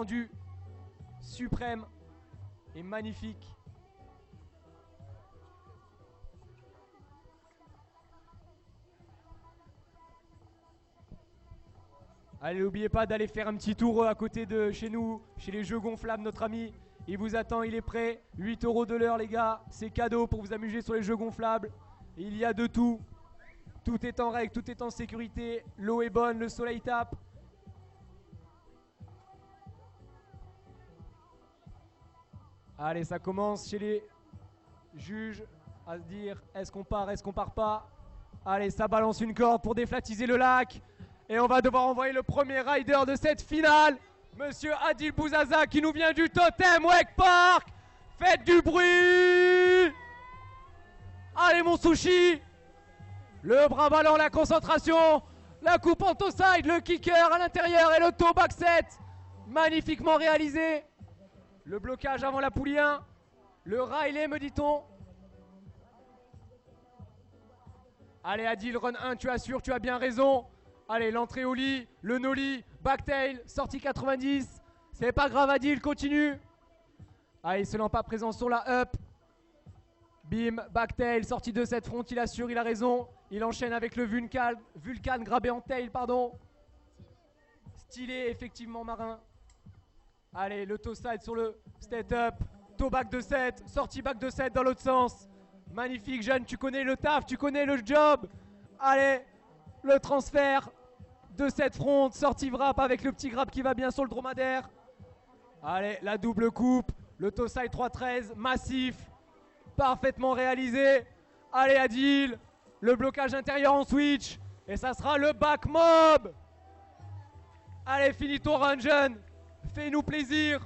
rendu suprême et magnifique. Allez, n'oubliez pas d'aller faire un petit tour à côté de chez nous, chez les Jeux Gonflables, notre ami. Il vous attend, il est prêt. 8 € de l'heure, les gars. C'est cadeau pour vous amuser sur les Jeux Gonflables. Et il y a de tout. Tout est en règle, tout est en sécurité. L'eau est bonne, le soleil tape. Allez, ça commence chez les juges à se dire est-ce qu'on part pas. Allez, ça balance une corde pour déflatiser le lac. Et on va devoir envoyer le premier rider de cette finale, Monsieur Adil Bouzaza, qui nous vient du Totem Wake Park. Faites du bruit. Allez mon sushi. Le bras ballant, la concentration. La coupe en toe side, le kicker à l'intérieur et le toe back set. Magnifiquement réalisé. Le blocage avant la poulie 1. Le Riley, me dit-on. Allez Adil, run 1, tu assures, tu as bien raison. Allez, l'entrée au lit, le no-lit, backtail, sortie 90. C'est pas grave Adil, continue. Allez, seulement pas présent sur la up. Bim, backtail, sortie de cette front, il assure, il a raison. Il enchaîne avec le Vulcan grabé en tail, pardon. Stylé, effectivement, marin. Allez, le toe side sur le step up. Toe back de 7, sortie back de 7 dans l'autre sens. Magnifique, jeune, tu connais le taf, tu connais le job. Allez, le transfert de cette front, sortie wrap avec le petit grab qui va bien sur le dromadaire. Allez, la double coupe, le toe side 3-13, massif, parfaitement réalisé. Allez Adil, le blocage intérieur en switch. Et ça sera le back mob. Allez, finis ton run, jeune. Fais-nous plaisir.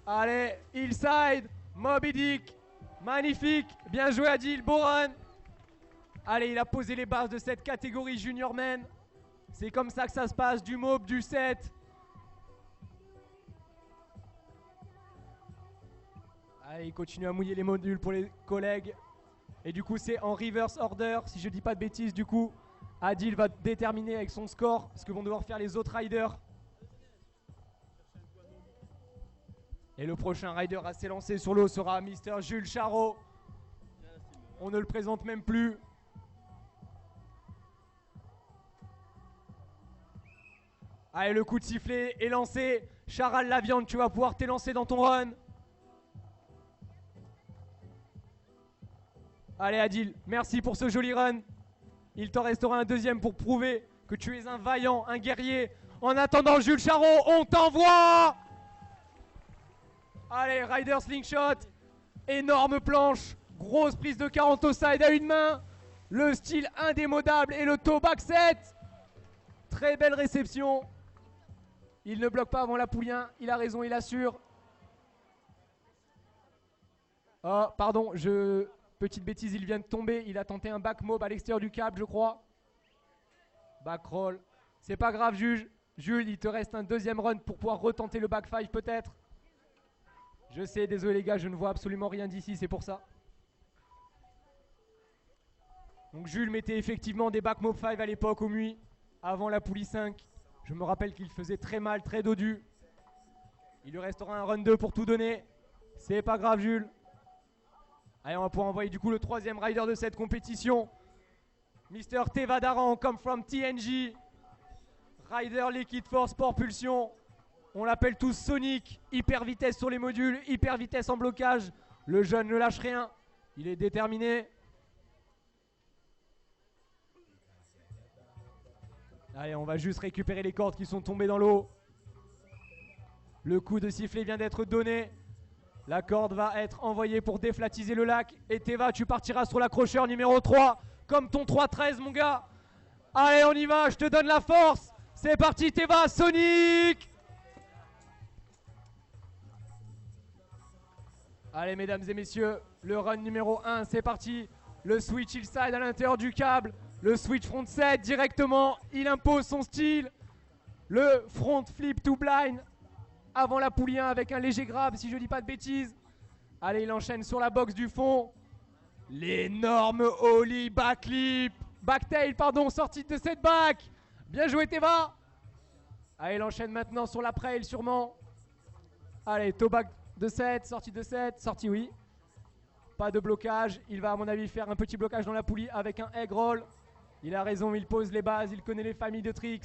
Allez, hillside, Moby Dick. Magnifique, bien joué Adil, beau run. Allez, il a posé les bases de cette catégorie junior men. C'est comme ça que ça se passe, du mob, du 7. Allez, il continue à mouiller les modules pour les collègues. Et du coup, c'est en reverse order, si je dis pas de bêtises. Du coup, Adil va déterminer avec son score ce que vont devoir faire les autres riders. Et le prochain rider à s'élancer sur l'eau sera Mr. Jules Charot. On ne le présente même plus. Allez, le coup de sifflet est lancé. Charal la viande, tu vas pouvoir t'élancer dans ton run. Allez Adil, merci pour ce joli run. Il t'en restera un deuxième pour prouver que tu es un vaillant, un guerrier. En attendant Jules Charot, on t'envoie. Allez, rider slingshot. Énorme planche. Grosse prise de 40 au side à une main. Le style indémodable et le toe back set. Très belle réception. Il ne bloque pas avant la poulie 1. Il a raison, il assure. Oh, pardon, petite bêtise, il vient de tomber. Il a tenté un back mob à l'extérieur du câble, je crois. Back roll. C'est pas grave, juge. Jules, il te reste un deuxième run pour pouvoir retenter le back 5 peut-être. Je sais, désolé les gars, je ne vois absolument rien d'ici, c'est pour ça. Donc Jules mettait effectivement des back mob 5 à l'époque au MUI, avant la poulie 5. Je me rappelle qu'il faisait très mal, très dodu. Il lui restera un run 2 pour tout donner. C'est pas grave Jules. Allez, on va pouvoir envoyer du coup le troisième rider de cette compétition. Mr. Tevadaran, come from TNG. Rider Liquid Force Propulsion. On l'appelle tous Sonic. Hyper vitesse sur les modules, hyper vitesse en blocage. Le jeune ne lâche rien. Il est déterminé. Allez, on va juste récupérer les cordes qui sont tombées dans l'eau. Le coup de sifflet vient d'être donné. La corde va être envoyée pour déflatiser le lac. Et Teva, tu partiras sur l'accrocheur numéro 3. Comme ton 3-13, mon gars. Allez, on y va, je te donne la force. C'est parti, Teva, Sonic. Allez, mesdames et messieurs, le run numéro 1, c'est parti. Le switch hillside à l'intérieur du câble. Le switch front set directement. Il impose son style. Le front flip to blind avant la poulie 1 avec un léger grab, si je dis pas de bêtises. Allez, il enchaîne sur la box du fond. L'énorme ollie backflip. Backtail, pardon, sortie de cette back. Bien joué, Teva. Allez, il enchaîne maintenant sur la trail sûrement. Allez, toe back de 7, sortie oui. Pas de blocage. Il va à mon avis faire un petit blocage dans la poulie avec un egg roll. Il a raison, il pose les bases, il connaît les familles de tricks.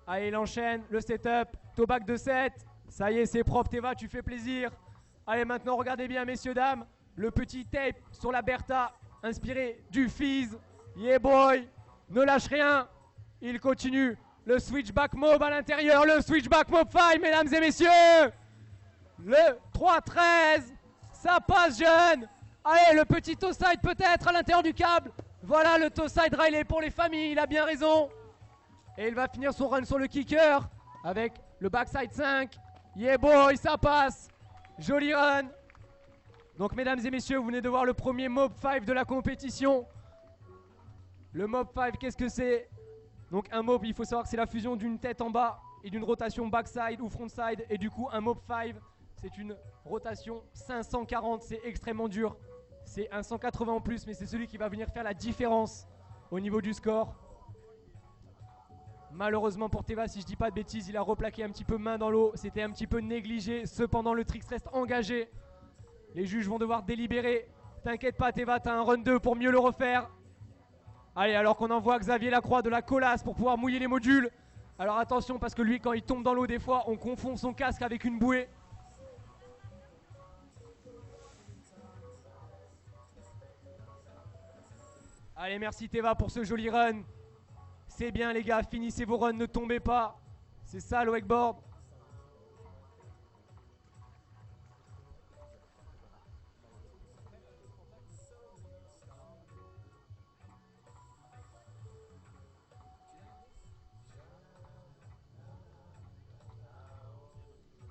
Allez, il enchaîne le setup. Toe back de 7. Ça y est, c'est propre, Teva, tu fais plaisir. Allez, maintenant, regardez bien, messieurs, dames. Le petit tape sur la Bertha, inspiré du Fizz. Yeah boy, ne lâche rien. Il continue. Le switchback mob à l'intérieur. Le switchback mob 5, mesdames et messieurs. Le 3-13. Ça passe, jeune. Allez, le petit toe side peut-être à l'intérieur du câble. Voilà le toe side Riley pour les familles, il a bien raison. Et il va finir son run sur le kicker avec le backside 5. Yeah boy, ça passe. Joli run. Donc mesdames et messieurs, vous venez de voir le premier Mob 5 de la compétition. Le Mob 5, qu'est-ce que c'est? Donc un Mob, il faut savoir que c'est la fusion d'une tête en bas et d'une rotation backside ou frontside. Et du coup, un Mob 5, c'est une rotation 540, c'est extrêmement dur. C'est un 180 en plus, mais c'est celui qui va venir faire la différence au niveau du score. Malheureusement pour Teva, si je dis pas de bêtises, il a replaqué un petit peu main dans l'eau. C'était un petit peu négligé. Cependant, le tricks reste engagé. Les juges vont devoir délibérer. T'inquiète pas, Teva, t'as un run 2 pour mieux le refaire. Allez, alors qu'on envoie Xavier Lacroix de la colasse pour pouvoir mouiller les modules. Alors attention, parce que lui, quand il tombe dans l'eau, des fois, on confond son casque avec une bouée. Allez, merci Teva pour ce joli run. C'est bien les gars, finissez vos runs, ne tombez pas. C'est ça le wakeboard.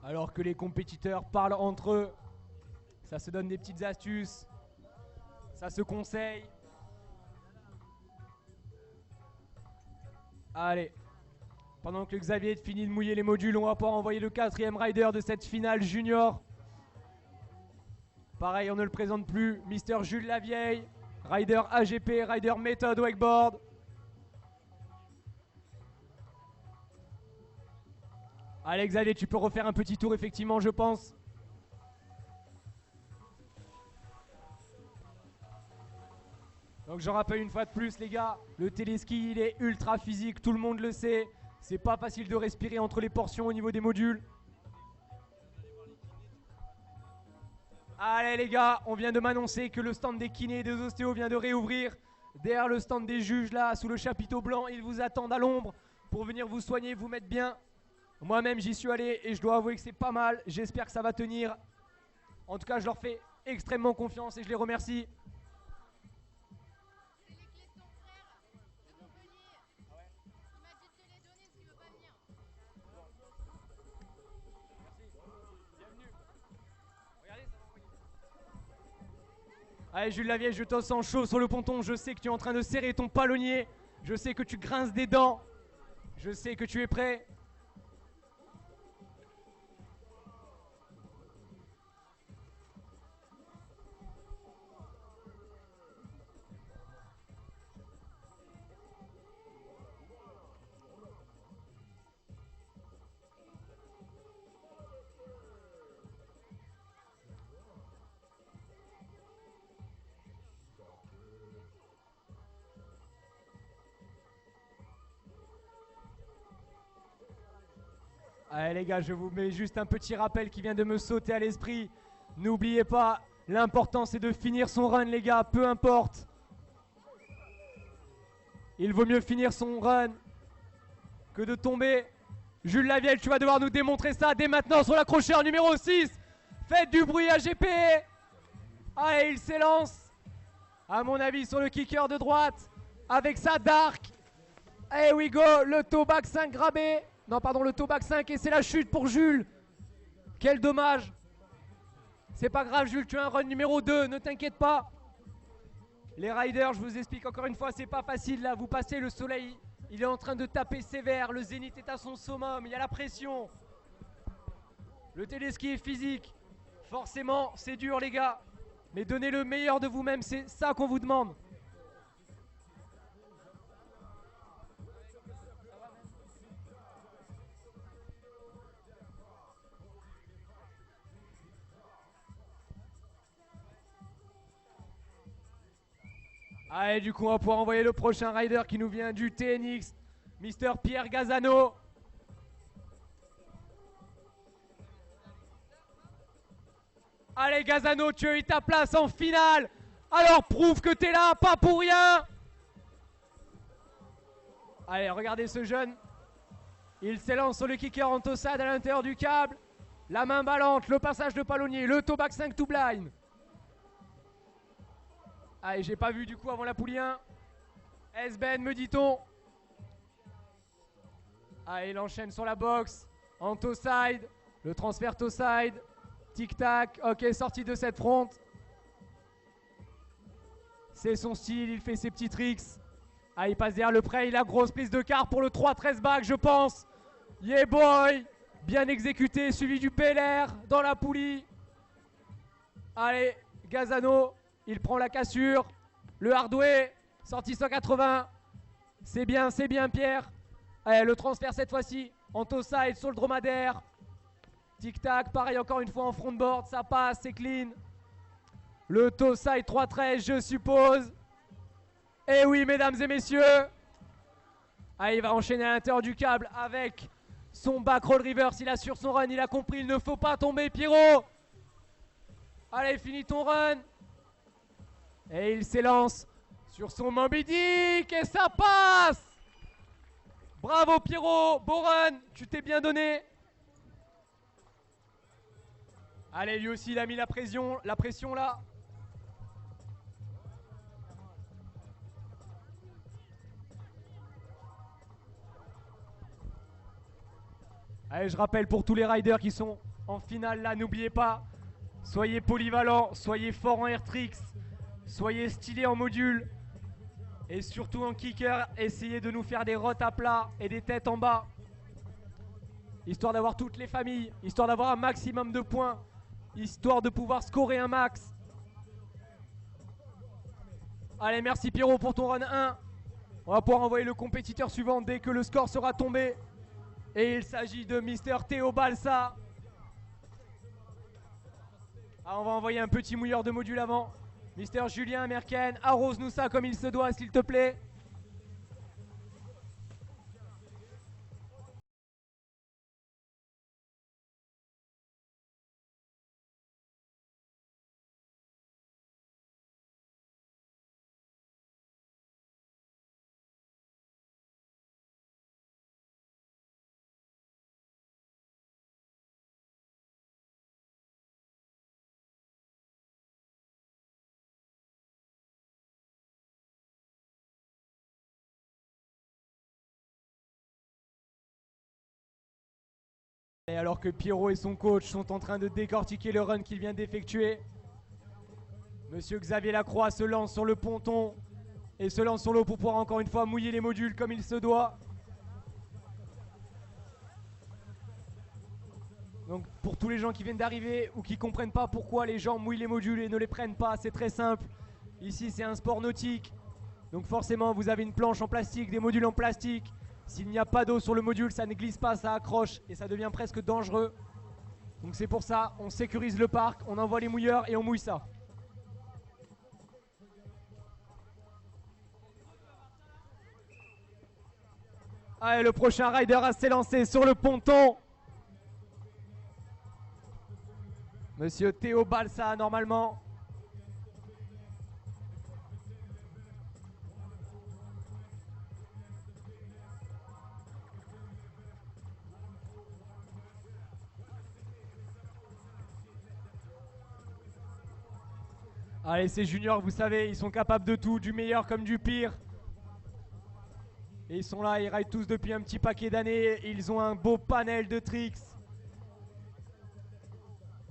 Alors que les compétiteurs parlent entre eux, ça se donne des petites astuces, ça se conseille. Allez, pendant que Xavier finit de mouiller les modules, on va pouvoir envoyer le 4e rider de cette finale junior. Pareil, on ne le présente plus, Mister Jules Lavieille, rider AGP, rider méthode wakeboard. Allez Xavier, tu peux refaire un petit tour effectivement, je pense. Donc j'en rappelle une fois de plus les gars, le téléski il est ultra physique, tout le monde le sait. C'est pas facile de respirer entre les portions au niveau des modules. Allez les gars, on vient de m'annoncer que le stand des kinés et des ostéos vient de réouvrir. Derrière le stand des juges là, sous le chapiteau blanc, ils vous attendent à l'ombre pour venir vous soigner, vous mettre bien. Moi-même j'y suis allé et je dois avouer que c'est pas mal, j'espère que ça va tenir. En tout cas je leur fais extrêmement confiance et je les remercie. Allez Jules Lavieille, je te sens chaud sur le ponton, je sais que tu es en train de serrer ton palonnier, je sais que tu grinces des dents, je sais que tu es prêt. Allez les gars, je vous mets juste un petit rappel qui vient de me sauter à l'esprit. N'oubliez pas, l'important c'est de finir son run les gars, peu importe. Il vaut mieux finir son run que de tomber. Jules Lavieille, tu vas devoir nous démontrer ça dès maintenant sur l'accrocheur numéro 6. Faites du bruit AGP. Allez, il s'élance. À mon avis sur le kicker de droite. Avec sa dark. Here we go, le toe back 5 grabé. Non, pardon, le toe back 5 et c'est la chute pour Jules. Quel dommage. C'est pas grave, Jules, tu as un run numéro 2, ne t'inquiète pas. Les riders, je vous explique encore une fois, c'est pas facile là. Vous passez le soleil, il est en train de taper sévère. Le zénith est à son summum, il y a la pression. Le téléski est physique. Forcément, c'est dur, les gars. Mais donnez le meilleur de vous-même, c'est ça qu'on vous demande. Allez, du coup, on va pouvoir envoyer le prochain rider qui nous vient du TNX, Mister Pierre Gazano. Allez, Gazano, tu as eu ta place en finale. Alors prouve que t'es là, pas pour rien. Allez, regardez ce jeune. Il s'élance sur le kicker en tossade à l'intérieur du câble. La main ballante, le passage de palonnier, le toe back 5 to blind. Allez, j'ai pas vu du coup avant la poulie 1. S-Ben, me dit-on. Allez, il enchaîne sur la boxe. En toe side. Le transfert toe side. Tic-tac. Ok, sortie de cette front. C'est son style, il fait ses petits tricks. Ah, il passe derrière le prêt, la grosse prise de quart pour le 3-13 back, je pense. Yeah boy. Bien exécuté, suivi du PLR dans la poulie. Allez, Gazano, il prend la cassure. Le hardway, sortie 180. C'est bien Pierre. Allez, le transfert cette fois-ci. En toe side sur le dromadaire. Tic-tac, pareil encore une fois en front board, ça passe, c'est clean. Le toe side 3-13, je suppose. Et oui, mesdames et messieurs. Allez, il va enchaîner à l'intérieur du câble avec son back roll reverse. Il assure son run, il a compris, il ne faut pas tomber, Pierrot. Allez, finis ton run. Et il s'élance sur son Moby Dick et ça passe. Bravo, Pierrot, beau run, tu t'es bien donné. Allez, lui aussi, il a mis la pression là. Allez, je rappelle pour tous les riders qui sont en finale là, n'oubliez pas, soyez polyvalents, soyez forts en air tricks, soyez stylés en module. Et surtout en kicker, essayez de nous faire des rotes à plat et des têtes en bas. Histoire d'avoir toutes les familles, histoire d'avoir un maximum de points, histoire de pouvoir scorer un max. Allez, merci Pierrot pour ton run 1. On va pouvoir envoyer le compétiteur suivant dès que le score sera tombé. Et il s'agit de Mister Théo Balsa. Ah, on va envoyer un petit mouilleur de module avant. Mister Julien Merken, arrose-nous ça comme il se doit, s'il te plaît. Et alors que Pierrot et son coach sont en train de décortiquer le run qu'il vient d'effectuer, Monsieur Xavier Lacroix se lance sur le ponton et se lance sur l'eau pour pouvoir encore une fois mouiller les modules comme il se doit. Donc pour tous les gens qui viennent d'arriver ou qui ne comprennent pas pourquoi les gens mouillent les modules et ne les prennent pas, c'est très simple. Ici c'est un sport nautique, donc forcément vous avez une planche en plastique, des modules en plastique. S'il n'y a pas d'eau sur le module, ça ne glisse pas, ça accroche et ça devient presque dangereux. Donc c'est pour ça, on sécurise le parc, on envoie les mouilleurs et on mouille ça. Allez, le prochain rider à s'élancer sur le ponton. Monsieur Théo Balsa, normalement. Allez, ces juniors, vous savez, ils sont capables de tout, du meilleur comme du pire. Et ils sont là, ils rident tous depuis un petit paquet d'années. Ils ont un beau panel de tricks.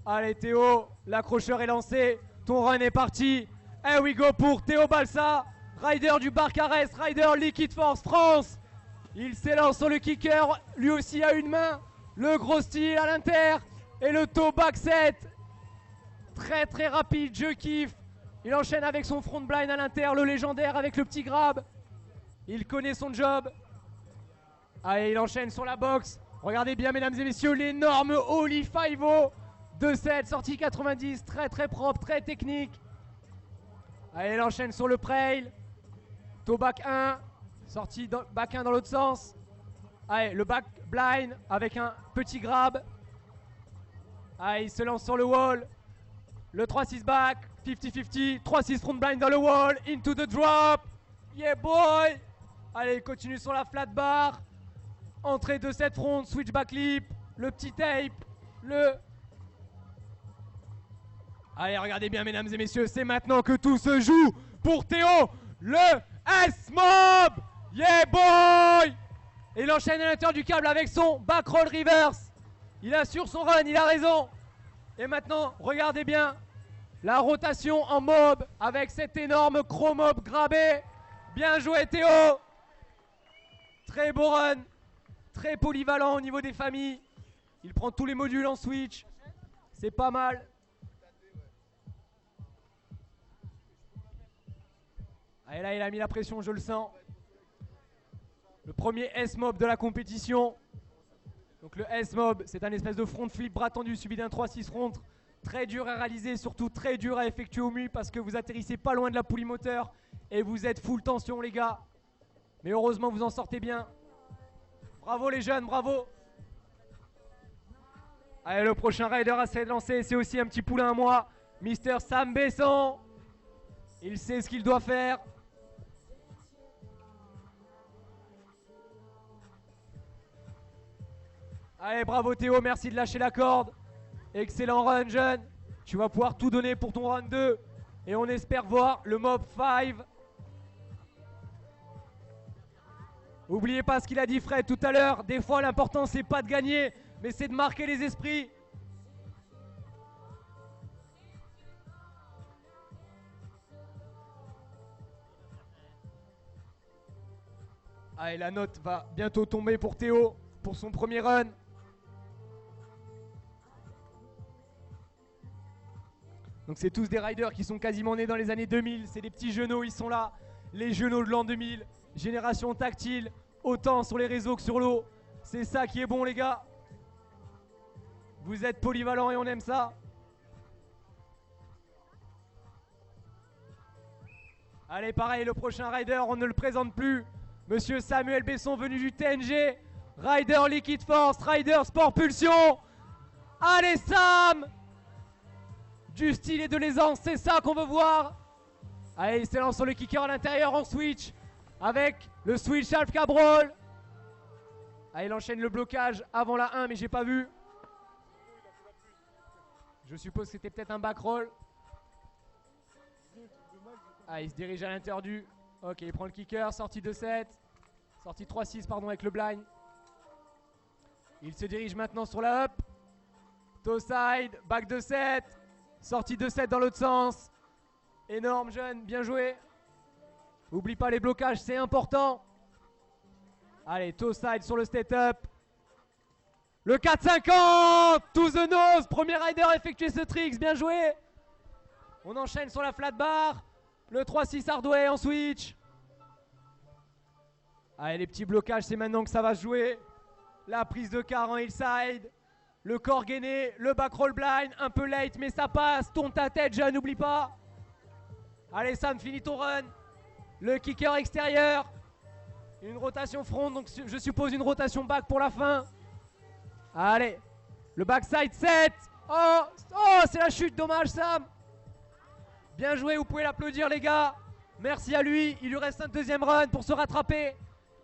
Allez Théo, l'accrocheur est lancé. Ton run est parti. And we go pour Théo Balsa, rider du Barcarès, rider Liquid Force France. Il s'élance sur le kicker, lui aussi à une main. Le gros style à l'inter. Et le toe back 7. Très très rapide, je kiffe. Il enchaîne avec son front blind à l'inter, le légendaire avec le petit grab. Il connaît son job. Allez, il enchaîne sur la boxe. Regardez bien, mesdames et messieurs, l'énorme Oli 5-0. 2-7, sortie 90, très très propre, très technique. Allez, il enchaîne sur le trail. Toe back 1. Sortie back 1 dans l'autre sens. Allez, le back blind avec un petit grab. Allez, il se lance sur le wall. Le 3-6 back. 50-50. 3-6 front blind dans le wall. Into the drop. Yeah boy. Allez, il continue sur la flat bar. Entrée de cette front. Switch back lip. Le petit tape. Allez, regardez bien, mesdames et messieurs, c'est maintenant que tout se joue pour Théo, le S-Mob. Yeah boy. Et il enchaîne à l'intérieur du câble avec son back roll reverse. Il assure son run, il a raison. Et maintenant, regardez bien la rotation en mob avec cet énorme crow mob grabé. Bien joué Théo. Très beau run, très polyvalent au niveau des familles. Il prend tous les modules en switch. C'est pas mal. Et là, il a mis la pression, je le sens. Le premier S-Mob de la compétition. Donc le S-Mob, c'est un espèce de front flip bras tendu suivi d'un 3-6 front. Très dur à réaliser, surtout très dur à effectuer au mu parce que vous atterrissez pas loin de la poulie moteur et vous êtes full tension les gars. Mais heureusement vous en sortez bien. Bravo les jeunes, bravo. Allez, le prochain rider à s'être lancé, c'est aussi un petit poulain à moi. Mister Sam Besson. Il sait ce qu'il doit faire. Allez, bravo Théo, merci de lâcher la corde. Excellent run, jeune. Tu vas pouvoir tout donner pour ton run 2. Et on espère voir le mob 5. N'oubliez pas ce qu'il a dit Fred tout à l'heure. Des fois, l'important, c'est pas de gagner, mais c'est de marquer les esprits. Allez, la note va bientôt tomber pour Théo, pour son premier run. Donc c'est tous des riders qui sont quasiment nés dans les années 2000. C'est des petits genoux, ils sont là. Les genoux de l'an 2000. Génération tactile, autant sur les réseaux que sur l'eau. C'est ça qui est bon les gars. Vous êtes polyvalents et on aime ça. Allez, pareil, le prochain rider, on ne le présente plus. Monsieur Samuel Besson, venu du TNG. Rider Liquid Force, rider Sport Pulsion. Allez Sam! Du style et de l'aisance, c'est ça qu'on veut voir. Allez, il s'élance sur le kicker à l'intérieur en switch. Avec le switch half cab roll. Allez, il enchaîne le blocage avant la 1, mais j'ai pas vu. Je suppose que c'était peut-être un back roll. Ah, il se dirige à l'intérieur du... Ok, il prend le kicker, sortie 2-7. Sortie 3-6, pardon, avec le blind. Il se dirige maintenant sur la up. Toe side, back 2-7. Sortie 2-7 dans l'autre sens. Énorme, jeune, bien joué. Oublie pas les blocages, c'est important. Allez, toe side sur le step-up. Le 4-50 to the nose. Premier rider a effectué ce tricks, bien joué. On enchaîne sur la flat bar. Le 3-6 hardway en switch. Allez, les petits blocages, c'est maintenant que ça va se jouer. La prise de quart en hillside. Le corps gainé, le back roll blind, un peu late, mais ça passe. Tourne ta tête, jeune, n'oublie pas. Allez, Sam, finis ton run. Le kicker extérieur. Une rotation front, donc je suppose une rotation back pour la fin. Allez, le backside 7. Oh, c'est la chute, dommage, Sam. Bien joué, vous pouvez l'applaudir, les gars. Merci à lui, il lui reste un deuxième run pour se rattraper.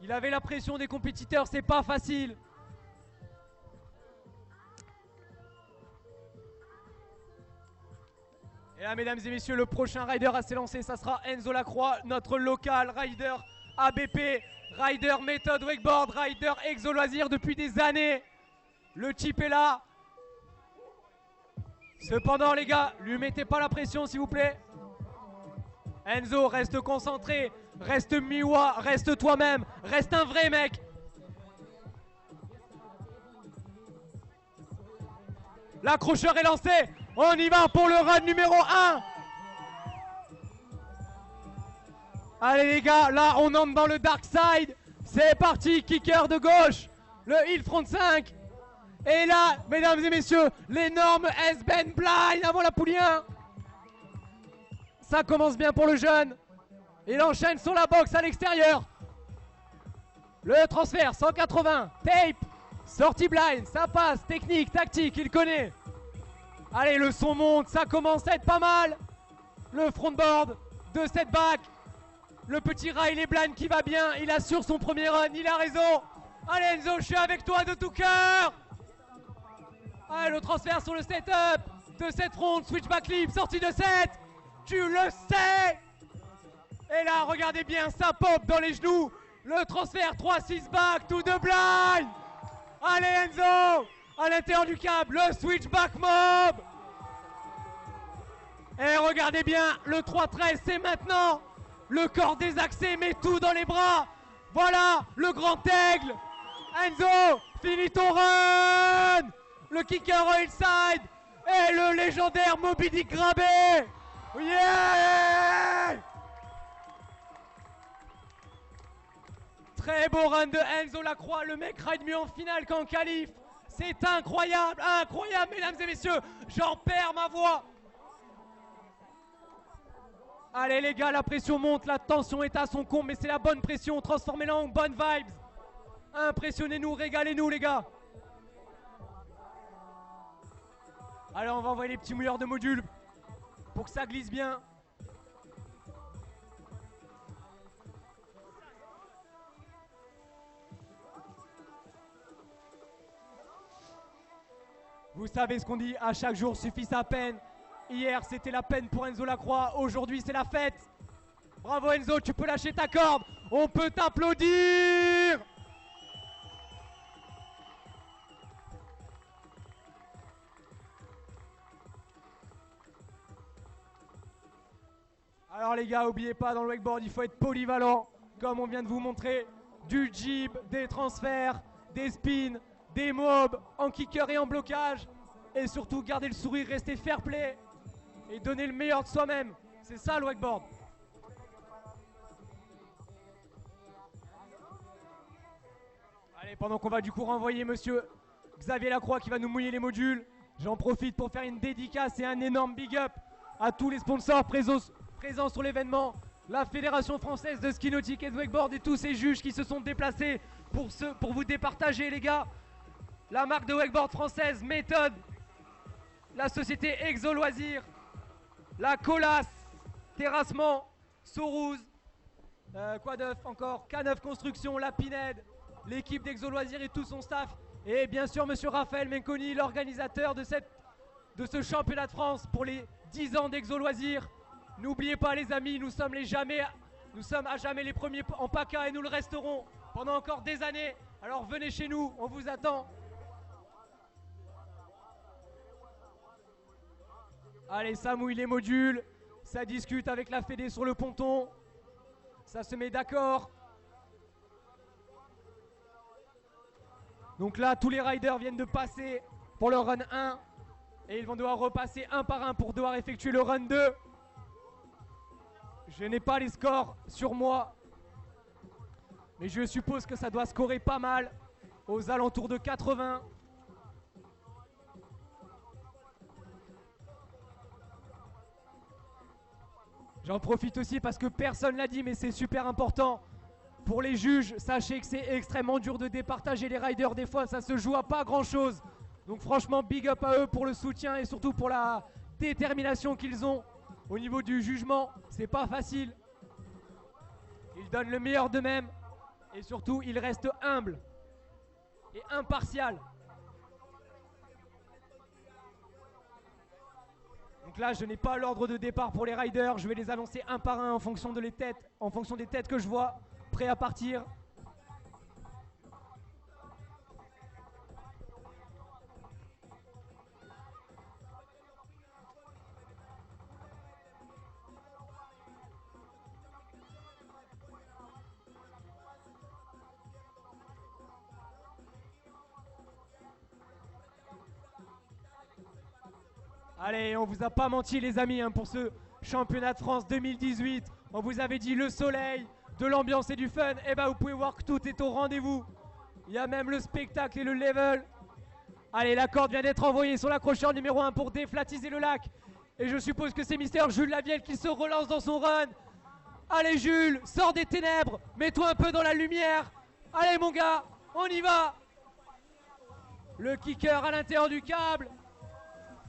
Il avait la pression des compétiteurs, c'est pas facile. Et là, mesdames et messieurs, le prochain rider à s'élancer, ça sera Enzo Lacroix, notre local rider ABP, rider méthode wakeboard, rider exo loisir depuis des années. Le chip est là. Cependant, les gars, lui mettez pas la pression, s'il vous plaît. Enzo, reste concentré, reste miwa, reste toi-même, reste un vrai mec. L'accrocheur est lancé. On y va pour le run numéro 1. Allez les gars, là on entre dans le dark side. C'est parti, kicker de gauche. Le heel front 5. Et là, mesdames et messieurs, l'énorme S-bend blind avant la poulie 1. Ça commence bien pour le jeune. Il enchaîne sur la boxe à l'extérieur. Le transfert, 180, tape, sortie blind, ça passe, technique, tactique, il connaît. Allez, le son monte, ça commence à être pas mal. Le frontboard de cette back. Le petit Riley Blind qui va bien, il assure son premier run, il a raison. Allez Enzo, je suis avec toi de tout cœur. Allez, le transfert sur le setup de cette front, switchback clip, sortie de 7. Tu le sais. Et là, regardez bien, ça pop dans les genoux. Le transfert 3-6 back, tout de blind. Allez Enzo, à l'intérieur du câble, le switchback mob. Et regardez bien, le 3-13, c'est maintenant. Le corps désaxé, met tout dans les bras. Voilà, le grand aigle. Enzo, finis ton run. Le kicker hillside. Et le légendaire Moby Dick Grabé. Yeah! Très beau run de Enzo Lacroix. Le mec ride mieux en finale qu'en qualif. C'est incroyable, incroyable, mesdames et messieurs. J'en perds ma voix. Allez les gars, la pression monte, la tension est à son comble, mais c'est la bonne pression, transformez-la en bonnes vibes. Impressionnez-nous, régalez-nous les gars. Allez, on va envoyer les petits mouilleurs de modules pour que ça glisse bien. Vous savez ce qu'on dit, à chaque jour suffit sa peine. Hier, c'était la peine pour Enzo Lacroix. Aujourd'hui, c'est la fête. Bravo Enzo, tu peux lâcher ta corde. On peut t'applaudir. Alors les gars, n'oubliez pas, dans le wakeboard, il faut être polyvalent. Comme on vient de vous montrer, du jib, des transferts, des spins, des mobs, en kicker et en blocage. Et surtout, garder le sourire, rester fair play. Et donner le meilleur de soi-même. C'est ça le wakeboard. Allez, pendant qu'on va du coup renvoyer monsieur Xavier Lacroix qui va nous mouiller les modules, j'en profite pour faire une dédicace et un énorme big up à tous les sponsors présents sur l'événement, la Fédération Française de Ski Nautique et de Wakeboard et tous ces juges qui se sont déplacés pour vous départager les gars. La marque de wakeboard française, Méthode, la société Exo Loisirs, la Colas, Terrassement, Sorouz, quoi d'œuf encore, K9 Construction, la Pinède, l'équipe d'Exo Loisirs et tout son staff. Et bien sûr, monsieur Raphaël Menconi, l'organisateur de ce championnat de France pour les 10 ans d'Exo Loisirs. N'oubliez pas les amis, nous sommes à jamais les premiers en PACA et nous le resterons pendant encore des années. Alors venez chez nous, on vous attend. Allez, ça mouille les modules, ça discute avec la Fédé sur le ponton, ça se met d'accord. Donc là, tous les riders viennent de passer pour le run 1 et ils vont devoir repasser un par un pour devoir effectuer le run 2. Je n'ai pas les scores sur moi, mais je suppose que ça doit scorer pas mal, aux alentours de 80. J'en profite aussi parce que personne l'a dit, mais c'est super important. Pour les juges, sachez que c'est extrêmement dur de départager les riders. Des fois, ça se joue à pas grand-chose. Donc franchement, big up à eux pour le soutien et surtout pour la détermination qu'ils ont au niveau du jugement. C'est pas facile. Ils donnent le meilleur d'eux-mêmes et surtout, ils restent humbles et impartials. Donc là, je n'ai pas l'ordre de départ pour les riders. Je vais les annoncer un par un en fonction des têtes que je vois. Prêts à partir. Allez, on vous a pas menti les amis pour ce championnat de France 2018. On vous avait dit le soleil, de l'ambiance et du fun. Et bah vous pouvez voir que tout est au rendez-vous. Il y a même le spectacle et le level. Allez, la corde vient d'être envoyée sur l'accrocheur numéro 1 pour déflatiser le lac. Et je suppose que c'est Mister Jules Lavielle qui se relance dans son run. Allez Jules, sors des ténèbres, mets-toi un peu dans la lumière. Allez mon gars, on y va. Le kicker à l'intérieur du câble.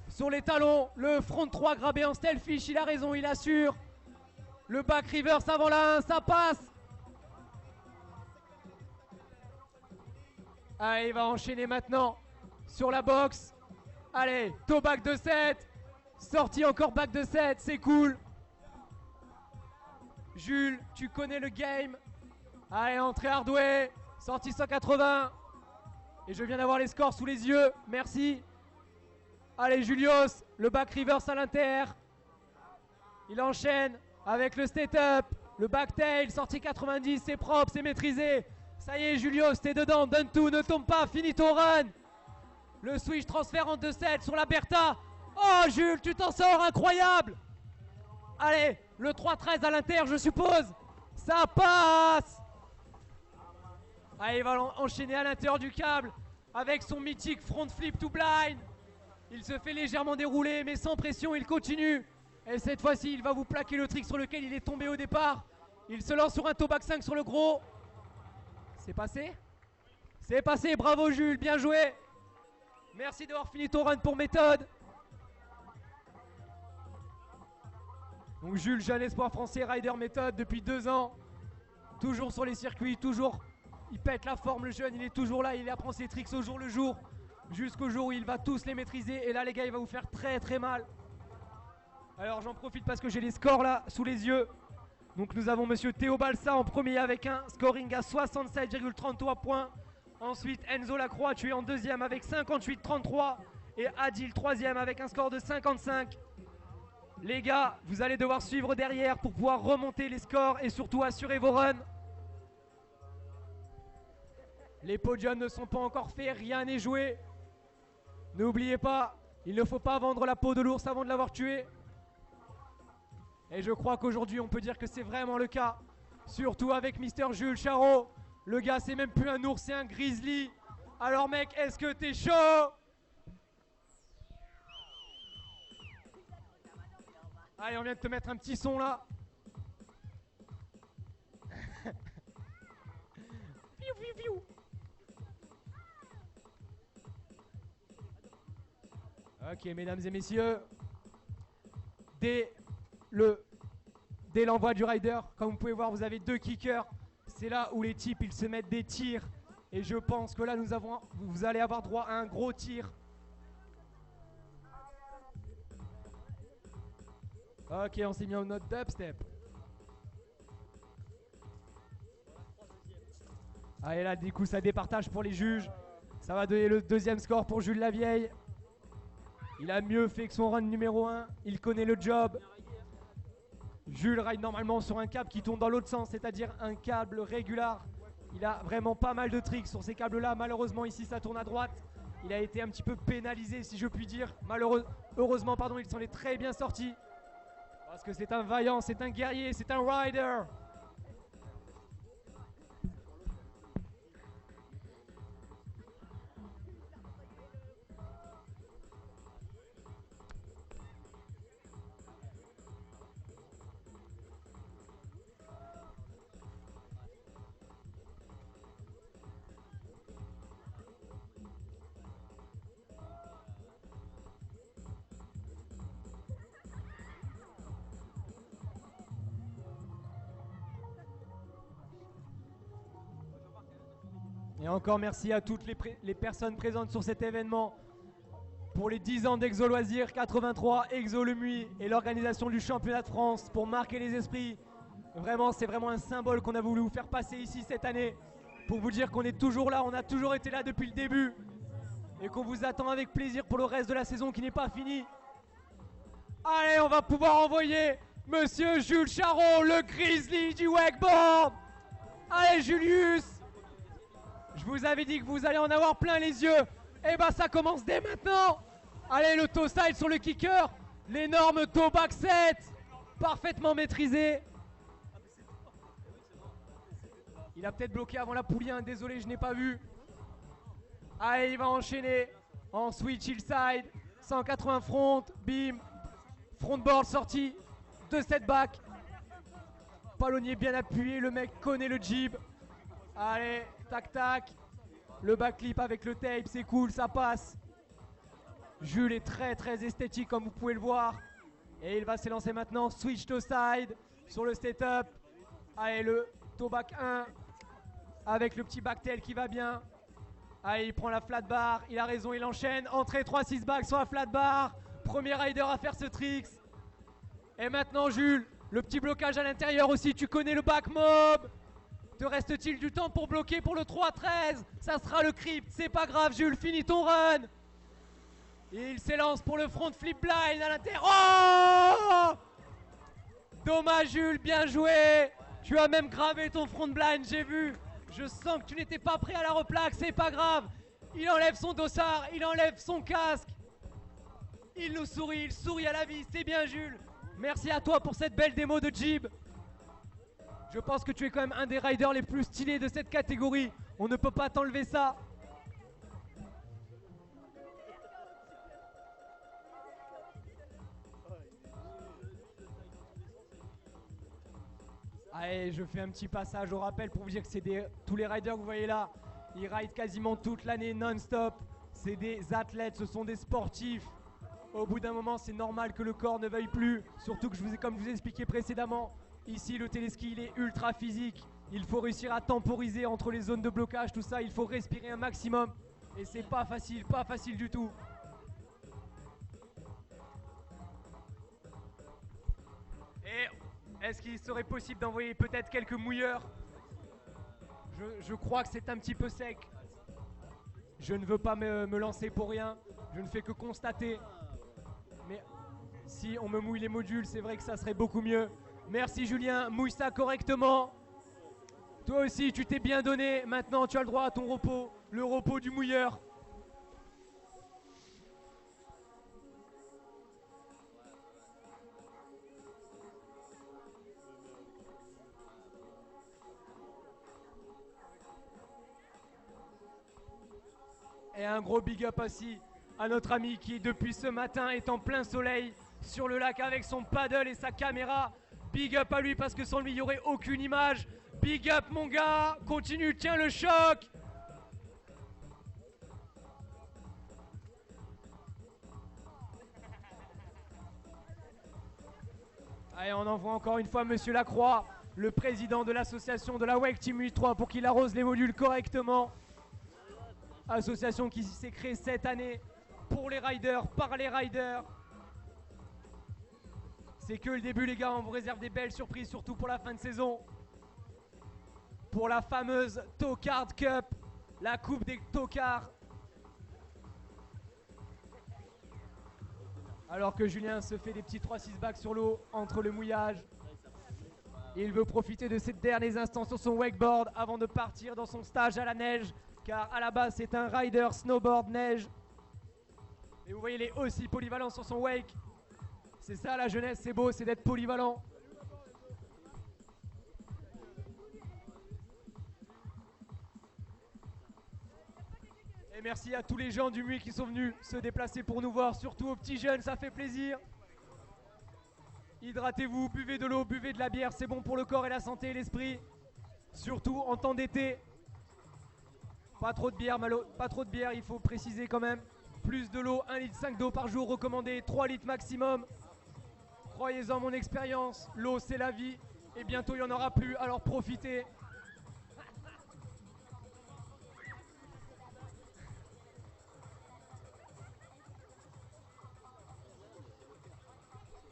Sur les talons, le front 3 grabé en stealthfish, il a raison, il assure. Le back reverse avant la 1, ça passe. Allez, il va enchaîner maintenant sur la boxe. Allez, toe back de 7. Sortie encore back de 7, c'est cool. Jules, tu connais le game. Allez, entrée hardway. Sortie 180. Et je viens d'avoir les scores sous les yeux. Merci. Allez, Julius, le back reverse à l'inter. Il enchaîne avec le state-up. Le backtail, sortie 90, c'est propre, c'est maîtrisé. Ça y est, Julius, t'es dedans. Done tout, ne tombe pas, finis ton run. Le switch transfert en 2-7 sur la Bertha. Oh, Jules, tu t'en sors, incroyable. Allez, le 3-13 à l'inter, je suppose. Ça passe. Allez, il va enchaîner à l'intérieur du câble avec son mythique front flip to blind. Il se fait légèrement dérouler, mais sans pression, il continue. Et cette fois-ci, il va vous plaquer le trick sur lequel il est tombé au départ. Il se lance sur un toe back 5 sur le gros. C'est passé? C'est passé, bravo Jules, bien joué. Merci d'avoir fini ton run pour méthode. Donc Jules, jeune espoir français, rider méthode depuis 2 ans. Toujours sur les circuits, toujours. Il pète la forme, le jeune, il est toujours là, il apprend ses tricks au jour le jour. Jusqu'au jour où il va tous les maîtriser. Et là les gars, il va vous faire très très mal. Alors j'en profite parce que j'ai les scores là sous les yeux. Donc nous avons monsieur Théo Balsa en premier avec un scoring à 67,33 points. Ensuite Enzo Lacroix, tu es en deuxième avec 58,33. Et Adil troisième avec un score de 55. Les gars, vous allez devoir suivre derrière pour pouvoir remonter les scores et surtout assurer vos runs. Les podiums ne sont pas encore faits, rien n'est joué. N'oubliez pas, il ne faut pas vendre la peau de l'ours avant de l'avoir tué. Et je crois qu'aujourd'hui on peut dire que c'est vraiment le cas. Surtout avec Mister Jules Charot. Le gars c'est même plus un ours, c'est un grizzly. Alors mec, est-ce que t'es chaud? Allez, on vient de te mettre un petit son là. Piou, piou, piou. Ok, mesdames et messieurs, dès l'envoi du rider, comme vous pouvez voir, vous avez 2 kickers. C'est là où les types ils se mettent des tirs. Et je pense que là vous allez avoir droit à un gros tir. Ok, on s'est mis en mode dubstep. Allez là, du coup ça départage pour les juges. Ça va donner le deuxième score pour Jules Lavieille. Il a mieux fait que son run numéro 1. Il connaît le job. Jules ride normalement sur un câble qui tourne dans l'autre sens, c'est-à-dire un câble régulier. Il a vraiment pas mal de tricks sur ces câbles-là. Malheureusement, ici, ça tourne à droite. Il a été un petit peu pénalisé, si je puis dire. Heureusement, pardon, il s'en est très bien sorti. Parce que c'est un vaillant, c'est un guerrier, c'est un rider. Et encore merci à toutes les personnes présentes sur cet événement pour les 10 ans d'Exo Loisirs 83, Exo Le Mui et l'organisation du championnat de France pour marquer les esprits. Vraiment, c'est vraiment un symbole qu'on a voulu vous faire passer ici cette année pour vous dire qu'on est toujours là, on a toujours été là depuis le début et qu'on vous attend avec plaisir pour le reste de la saison qui n'est pas finie. Allez, on va pouvoir envoyer monsieur Jules Charot, le grizzly du wakeboard. Allez Julius, je vous avais dit que vous allez en avoir plein les yeux. Et bah ça commence dès maintenant. Allez, le toe style sur le kicker. L'énorme toe back 7. Parfaitement maîtrisé. Il a peut-être bloqué avant la poulie, hein. Désolé, je n'ai pas vu. Allez, il va enchaîner en switch hillside. 180 front, bim. Front board sorti. 2 set back. Palonnier bien appuyé, le mec connaît le jib. Allez, tac tac. Le backflip avec le tape, c'est cool, ça passe. Jules est très très esthétique comme vous pouvez le voir. Et il va s'élancer maintenant, switch to side sur le setup. Allez, le toe back 1 avec le petit backtail qui va bien. Allez, il prend la flat bar, il a raison, il enchaîne. Entrée 3-6 back sur la flat bar. Premier rider à faire ce tricks. Et maintenant Jules, le petit blocage à l'intérieur aussi, tu connais le back mob. Te reste-t-il du temps pour bloquer pour le 3-13? Ça sera le crypt, c'est pas grave Jules, finis ton run. Et il s'élance pour le front flip blind à l'intérieur. Oh! Dommage Jules, bien joué. Tu as même gravé ton front blind, j'ai vu. Je sens que tu n'étais pas prêt à la replaque, c'est pas grave. Il enlève son dossard, il enlève son casque. Il nous sourit, il sourit à la vie, c'est bien Jules. Merci à toi pour cette belle démo de jib. Je pense que tu es quand même un des riders les plus stylés de cette catégorie. On ne peut pas t'enlever ça. Allez, je fais un petit passage au rappel pour vous dire que c'est tous les riders que vous voyez là, ils rident quasiment toute l'année non-stop. C'est des athlètes, ce sont des sportifs. Au bout d'un moment, c'est normal que le corps ne veuille plus. Surtout que comme je vous ai expliqué précédemment, ici le téléski il est ultra physique. Il faut réussir à temporiser entre les zones de blocage, tout ça. Il faut respirer un maximum. Et c'est pas facile du tout. Et est-ce qu'il serait possible d'envoyer peut-être quelques mouilleurs? Je crois que c'est un petit peu sec. Je ne veux pas me lancer pour rien. Je ne fais que constater. Mais si on me mouille les modules, c'est vrai que ça serait beaucoup mieux. Merci Julien, mouille ça correctement. Toi aussi, tu t'es bien donné. Maintenant, tu as le droit à ton repos. Le repos du mouilleur. Et un gros big up aussi à notre ami qui depuis ce matin est en plein soleil sur le lac avec son paddle et sa caméra. Big up à lui parce que sans lui il n'y aurait aucune image. Big up mon gars, continue, tiens le choc. Allez, on envoie encore une fois Monsieur Lacroix, le président de l'association de la WEC Team 8-3 pour qu'il arrose les modules correctement. Association qui s'est créée cette année pour les riders, par les riders. C'est que le début les gars, on vous réserve des belles surprises, surtout pour la fin de saison. Pour la fameuse Tocard Cup, la coupe des tocards. Alors que Julien se fait des petits 3-6 bacs sur l'eau entre le mouillage. Il veut profiter de ces derniers instants sur son wakeboard avant de partir dans son stage à la neige. Car à la base c'est un rider snowboard neige. Et vous voyez il est aussi polyvalent sur son wake. C'est ça la jeunesse, c'est beau, c'est d'être polyvalent. Et merci à tous les gens du MUI qui sont venus se déplacer pour nous voir, surtout aux petits jeunes, ça fait plaisir. Hydratez-vous, buvez de l'eau, buvez de la bière, c'est bon pour le corps et la santé et l'esprit. Surtout en temps d'été. Pas trop de bière, pas trop de bière, il faut préciser quand même. Plus de l'eau, 1,5 litre d'eau par jour recommandé, 3 litres maximum. Croyez-en mon expérience, l'eau c'est la vie et bientôt il n'y en aura plus, alors profitez.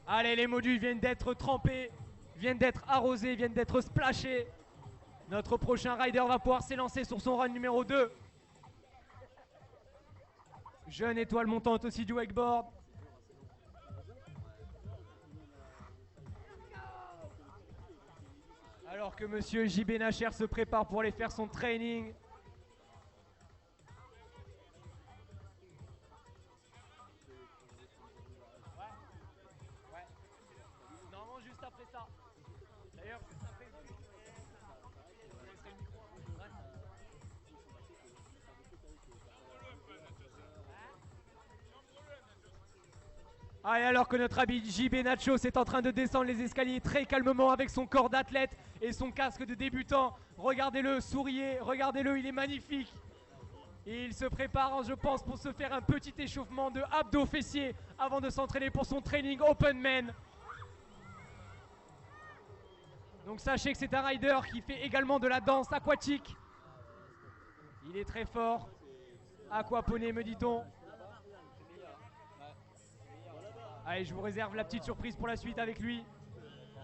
Allez, les modules viennent d'être trempés, viennent d'être arrosés, viennent d'être splashés. Notre prochain rider va pouvoir s'élancer sur son run numéro 2. Jeune étoile montante aussi du wakeboard. Alors que monsieur JB Nacher se prépare pour aller faire son training. Normalement juste après ça. D'ailleurs, juste après. Allez, alors que notre ami JB Nacho est en train de descendre les escaliers très calmement avec son corps d'athlète et son casque de débutant. Regardez-le, souriez, regardez-le, il est magnifique. Et il se prépare, je pense, pour se faire un petit échauffement de abdos fessiers avant de s'entraîner pour son training Open Man. Donc sachez que c'est un rider qui fait également de la danse aquatique. Il est très fort. Aquaponé, me dit-on. Allez, je vous réserve la petite surprise pour la suite avec lui.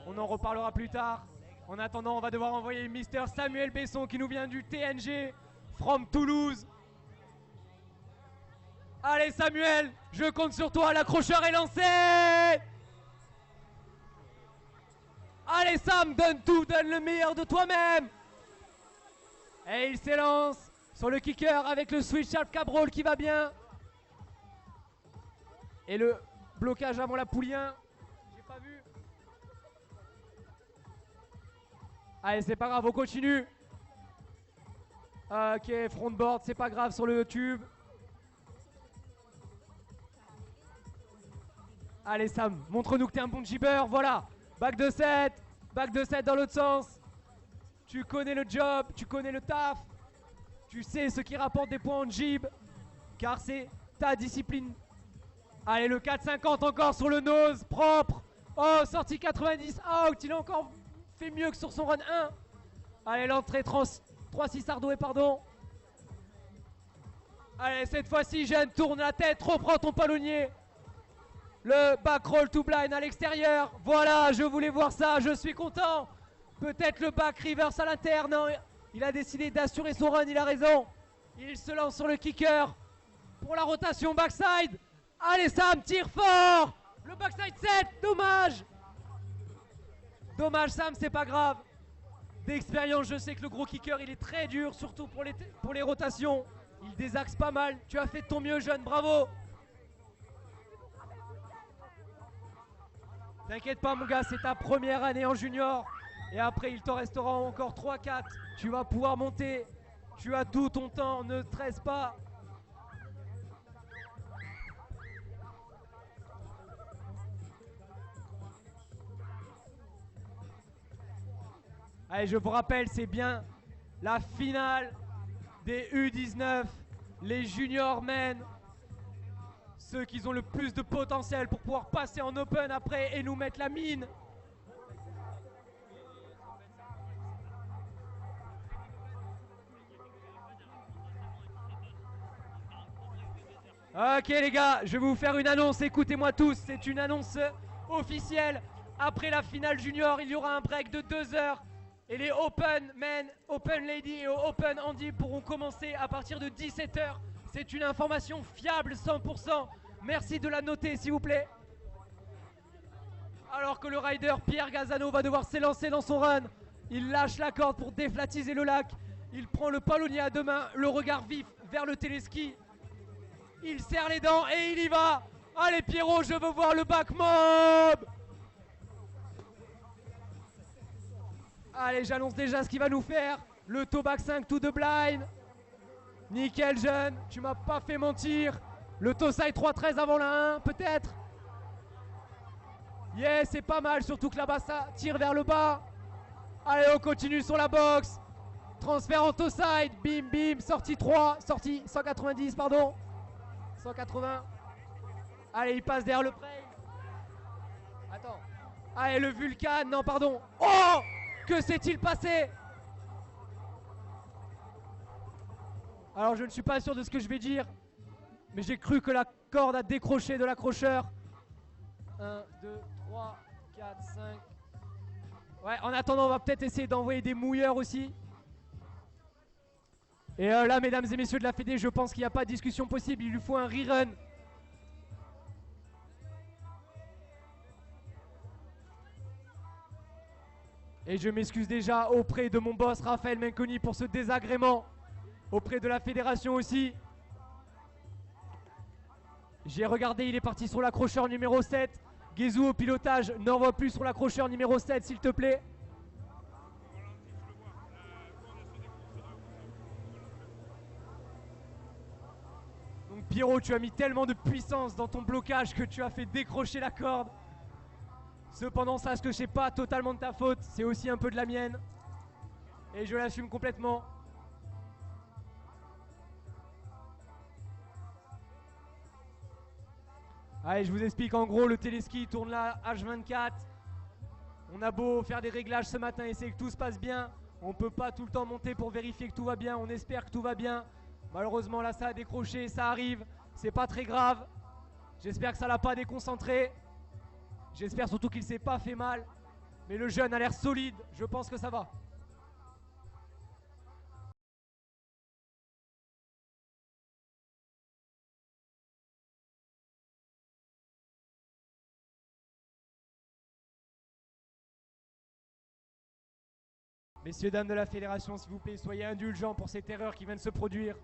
On en reparlera plus tard. En attendant, on va devoir envoyer Mister Samuel Besson qui nous vient du TNG from Toulouse. Allez Samuel, je compte sur toi, l'accrocheur est lancé. Allez Sam, donne tout, donne le meilleur de toi-même. Et il s'élance sur le kicker avec le switch sharp cabrol qui va bien. Et le blocage avant la poulien. J'ai pas vu. Allez, c'est pas grave, on continue. Ok, frontboard, c'est pas grave sur le tube. Allez Sam, montre-nous que t'es un bon jibber, voilà. Back de 7 dans l'autre sens. Tu connais le job, tu connais le taf. Tu sais ce qui rapporte des points en jib, car c'est ta discipline. Allez, le 4,50 encore sur le nose, propre. Oh, sortie 90, out, il a encore fait mieux que sur son run 1. Allez, l'entrée 3-6 ardoué, pardon. Allez, cette fois-ci, Jeanne, tourne la tête, reprends ton palonnier. Le back roll to blind à l'extérieur. Voilà, je voulais voir ça, je suis content. Peut-être le back reverse à l'interne. Non, il a décidé d'assurer son run, il a raison. Il se lance sur le kicker pour la rotation backside. Allez Sam, tire fort. Le backside 7, dommage. Dommage Sam, c'est pas grave. D'expérience, je sais que le gros kicker, il est très dur, surtout pour les rotations. Il désaxe pas mal. Tu as fait de ton mieux, jeune, bravo. T'inquiète pas mon gars, c'est ta première année en junior. Et après il t'en restera encore 3-4. Tu vas pouvoir monter. Tu as tout ton temps, ne stresse pas. Allez, je vous rappelle, c'est bien la finale des U19, les junior men. Ceux qui ont le plus de potentiel pour pouvoir passer en open après et nous mettre la mine. Ok les gars, je vais vous faire une annonce, écoutez-moi tous, c'est une annonce officielle. Après la finale junior, il y aura un break de 2 heures. Et les Open Men, Open Lady et Open Handy pourront commencer à partir de 17 heures. C'est une information fiable 100%. Merci de la noter s'il vous plaît. Alors que le rider Pierre Gazano va devoir s'élancer dans son run. Il lâche la corde pour déflatiser le lac. Il prend le palonnier à deux mains, le regard vif vers le téléski. Il serre les dents et il y va. Allez Pierrot, je veux voir le back mob. Allez, j'annonce déjà ce qu'il va nous faire. Le toe back 5 to the blind. Nickel jeune, tu m'as pas fait mentir. Le toe side 3-13 avant la 1, peut-être. Yeah, c'est pas mal, surtout que là-bas ça tire vers le bas. Allez, on continue sur la box. Transfert en toe side, bim bim, sortie 3, sortie 190, pardon. 180. Allez, il passe derrière le prey. Attends. Allez, le Vulcan, non, pardon. Oh! Que s'est-il passé? Alors, je ne suis pas sûr de ce que je vais dire. Mais j'ai cru que la corde a décroché de l'accrocheur. 1, 2, 3, 4, 5. Ouais, en attendant, on va peut-être essayer d'envoyer des mouilleurs aussi. Et là, mesdames et messieurs de la Fédé, je pense qu'il n'y a pas de discussion possible. Il lui faut un rerun. Et je m'excuse déjà auprès de mon boss Raphaël Menconi pour ce désagrément. Auprès de la fédération aussi. J'ai regardé, il est parti sur l'accrocheur numéro 7. Guézou au pilotage, n'envoie plus sur l'accrocheur numéro 7 s'il te plaît. Donc Pierrot, tu as mis tellement de puissance dans ton blocage que tu as fait décrocher la corde. Cependant, sache que c'est pas totalement de ta faute, c'est aussi un peu de la mienne. Et je l'assume complètement. Allez, je vous explique en gros, le téléski tourne là H24. On a beau faire des réglages ce matin, essayer que tout se passe bien. On peut pas tout le temps monter pour vérifier que tout va bien, on espère que tout va bien. Malheureusement là ça a décroché, ça arrive, c'est pas très grave. J'espère que ça l'a pas déconcentré. J'espère surtout qu'il s'est pas fait mal. Mais le jeune a l'air solide, je pense que ça va. Messieurs, dames de la fédération, s'il vous plaît, soyez indulgents pour cette erreur qui vient de se produire.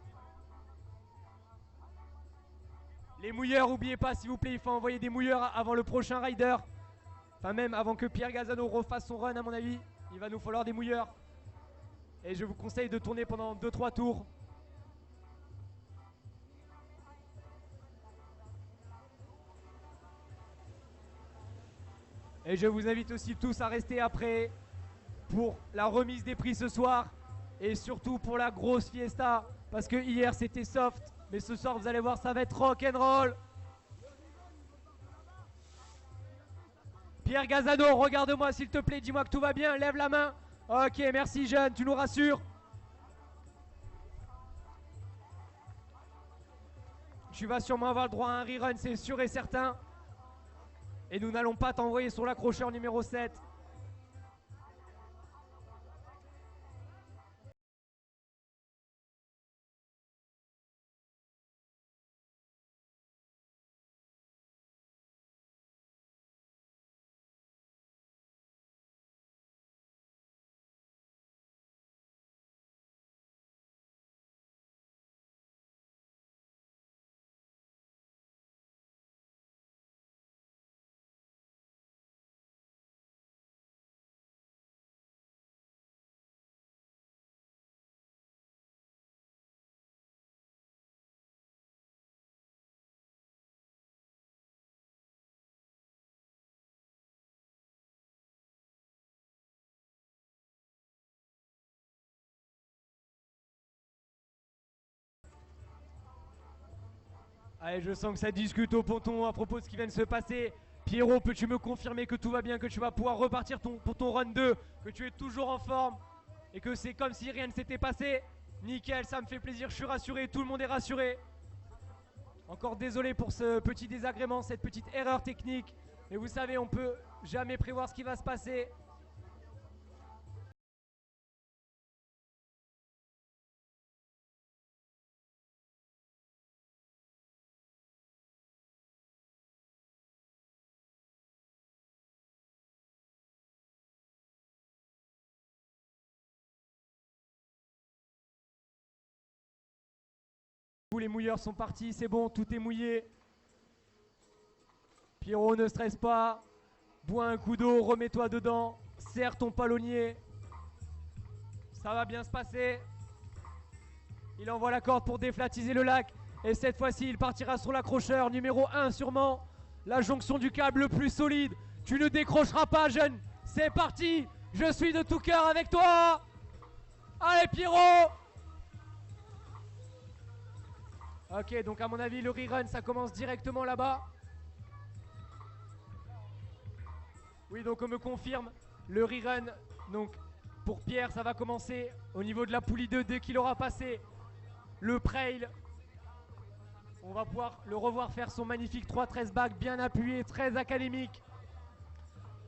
Les mouilleurs, n'oubliez pas, s'il vous plaît, il faut envoyer des mouilleurs avant le prochain rider. Enfin, même avant que Pierre Gazano refasse son run, à mon avis, il va nous falloir des mouilleurs. Et je vous conseille de tourner pendant 2-3 tours. Et je vous invite aussi tous à rester après pour la remise des prix ce soir et surtout pour la grosse fiesta parce que hier c'était soft mais ce soir vous allez voir ça va être rock and roll. Pierre Gazano, regarde-moi s'il te plaît, dis-moi que tout va bien, lève la main. Ok, merci jeune, tu nous rassures. Tu vas sûrement avoir le droit à un rerun, c'est sûr et certain. Et nous n'allons pas t'envoyer sur l'accrocheur numéro 7. Allez, je sens que ça discute au ponton à propos de ce qui vient de se passer. Pierrot, peux-tu me confirmer que tout va bien, que tu vas pouvoir repartir pour ton run 2, que tu es toujours en forme et que c'est comme si rien ne s'était passé? Nickel, ça me fait plaisir, je suis rassuré, tout le monde est rassuré. Encore désolé pour ce petit désagrément, cette petite erreur technique. Mais vous savez, on peut jamais prévoir ce qui va se passer. Les mouilleurs sont partis, c'est bon, tout est mouillé. Pierrot, ne stresse pas. Bois un coup d'eau, remets-toi dedans. Serre ton palonnier. Ça va bien se passer. Il envoie la corde pour déflatiser le lac. Et cette fois-ci, il partira sur l'accrocheur numéro 1 sûrement. La jonction du câble le plus solide. Tu ne décrocheras pas, jeune. C'est parti. Je suis de tout cœur avec toi. Allez, Pierrot. Ok, donc à mon avis, le rerun, ça commence directement là-bas. Oui, donc on me confirme, le rerun, donc pour Pierre, ça va commencer au niveau de la poulie 2 dès qu'il aura passé le trail. On va pouvoir le revoir faire son magnifique 3-13 back bien appuyé, très académique.